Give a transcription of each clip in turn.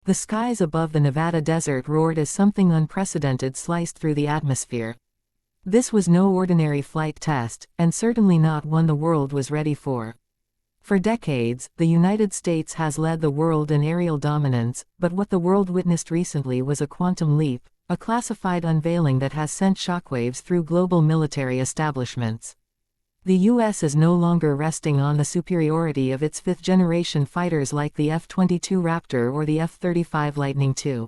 The skies above the Nevada desert roared as something unprecedented sliced through the atmosphere. This was no ordinary flight test, and certainly not one the world was ready for. For decades, the United States has led the world in aerial dominance, but what the world witnessed recently was a quantum leap, a classified unveiling that has sent shockwaves through global military establishments. The U.S. is no longer resting on the superiority of its fifth-generation fighters like the F-22 Raptor or the F-35 Lightning II.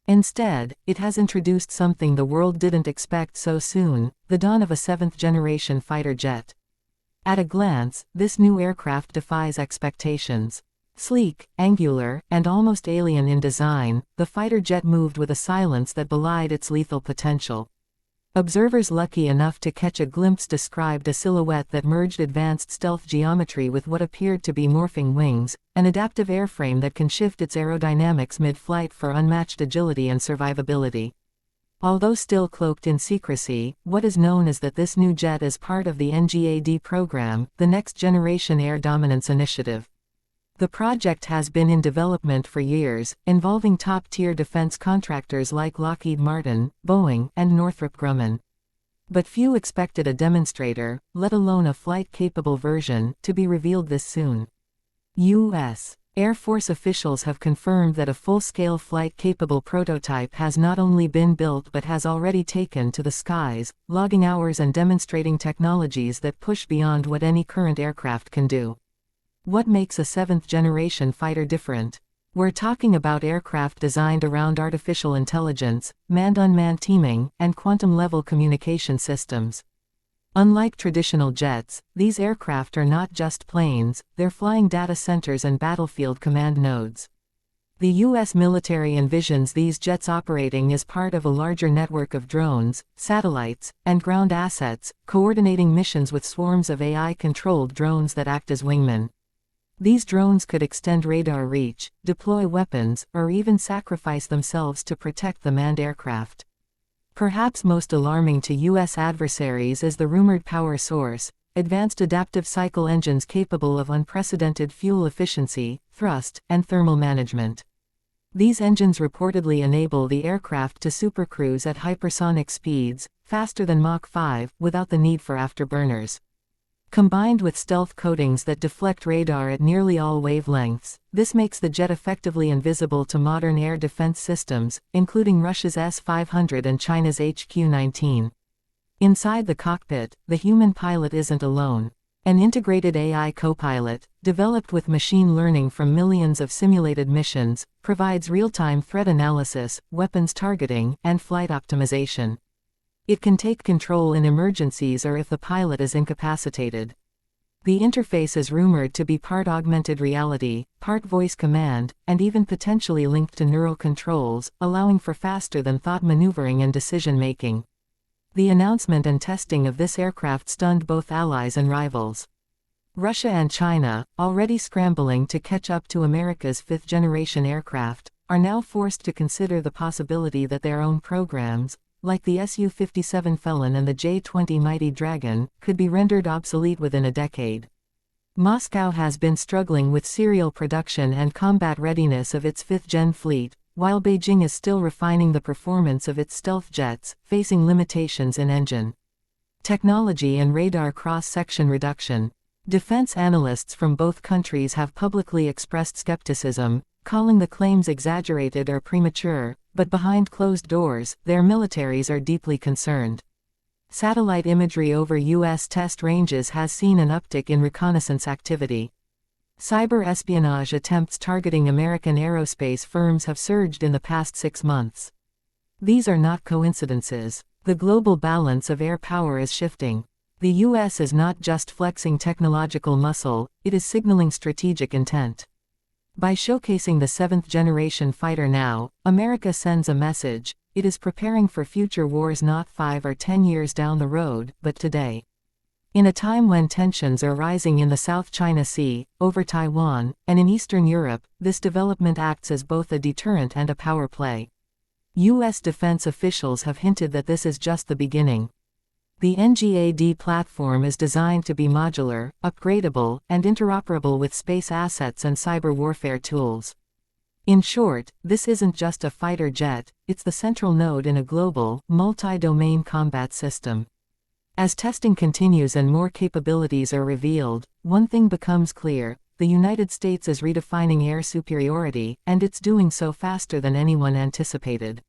Instead, it has introduced something the world didn't expect so soon, the dawn of a seventh-generation fighter jet. At a glance, this new aircraft defies expectations. Sleek, angular, and almost alien in design, the fighter jet moved with a silence that belied its lethal potential. Observers lucky enough to catch a glimpse described a silhouette that merged advanced stealth geometry with what appeared to be morphing wings, an adaptive airframe that can shift its aerodynamics mid-flight for unmatched agility and survivability. Although still cloaked in secrecy, what is known is that this new jet is part of the NGAD program, the Next Generation Air Dominance Initiative. The project has been in development for years, involving top-tier defense contractors like Lockheed Martin, Boeing, and Northrop Grumman. But few expected a demonstrator, let alone a flight-capable version, to be revealed this soon. U.S. Air Force officials have confirmed that a full-scale flight-capable prototype has not only been built but has already taken to the skies, logging hours and demonstrating technologies that push beyond what any current aircraft can do. What makes a seventh-generation fighter different? We're talking about aircraft designed around artificial intelligence, manned-unmanned teaming, and quantum-level communication systems. Unlike traditional jets, these aircraft are not just planes, they're flying data centers and battlefield command nodes. The U.S. military envisions these jets operating as part of a larger network of drones, satellites, and ground assets, coordinating missions with swarms of AI-controlled drones that act as wingmen. These drones could extend radar reach, deploy weapons, or even sacrifice themselves to protect the manned aircraft. Perhaps most alarming to U.S. adversaries is the rumored power source: advanced adaptive cycle engines capable of unprecedented fuel efficiency, thrust, and thermal management. These engines reportedly enable the aircraft to supercruise at hypersonic speeds, faster than Mach 5, without the need for afterburners. Combined with stealth coatings that deflect radar at nearly all wavelengths, this makes the jet effectively invisible to modern air defense systems, including Russia's S-500 and China's HQ-19. Inside the cockpit, the human pilot isn't alone. An integrated AI co-pilot, developed with machine learning from millions of simulated missions, provides real-time threat analysis, weapons targeting, and flight optimization. It can take control in emergencies or if the pilot is incapacitated. The interface is rumored to be part augmented reality, part voice command, and even potentially linked to neural controls, allowing for faster-than-thought maneuvering and decision-making. The announcement and testing of this aircraft stunned both allies and rivals. Russia and China, already scrambling to catch up to America's fifth-generation aircraft, are now forced to consider the possibility that their own programs, like the Su57 Felon and the J20 Mighty Dragon, could be rendered obsolete within a decade. Moscow has been struggling with serial production and combat readiness of its fifth-gen fleet, while Beijing is still refining the performance of its stealth jets, facing limitations in engine technology and radar cross-section reduction. Defense analysts from both countries have publicly expressed skepticism, calling the claims exaggerated or premature, but behind closed doors, their militaries are deeply concerned. Satellite imagery over U.S. test ranges has seen an uptick in reconnaissance activity. Cyber espionage attempts targeting American aerospace firms have surged in the past 6 months. These are not coincidences. The global balance of air power is shifting. The U.S. is not just flexing technological muscle, it is signaling strategic intent. By showcasing the seventh-generation fighter now, America sends a message: it is preparing for future wars not 5 or 10 years down the road, but today. In a time when tensions are rising in the South China Sea, over Taiwan, and in Eastern Europe, this development acts as both a deterrent and a power play. U.S. defense officials have hinted that this is just the beginning. The NGAD platform is designed to be modular, upgradable, and interoperable with space assets and cyber warfare tools. In short, this isn't just a fighter jet, it's the central node in a global, multi-domain combat system. As testing continues and more capabilities are revealed, one thing becomes clear: the United States is redefining air superiority, and it's doing so faster than anyone anticipated.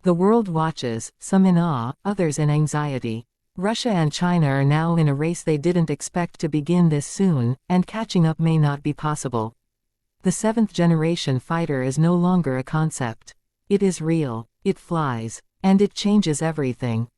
The world watches, some in awe, others in anxiety. Russia and China are now in a race they didn't expect to begin this soon, and catching up may not be possible. The seventh-generation fighter is no longer a concept. It is real, it flies, and it changes everything.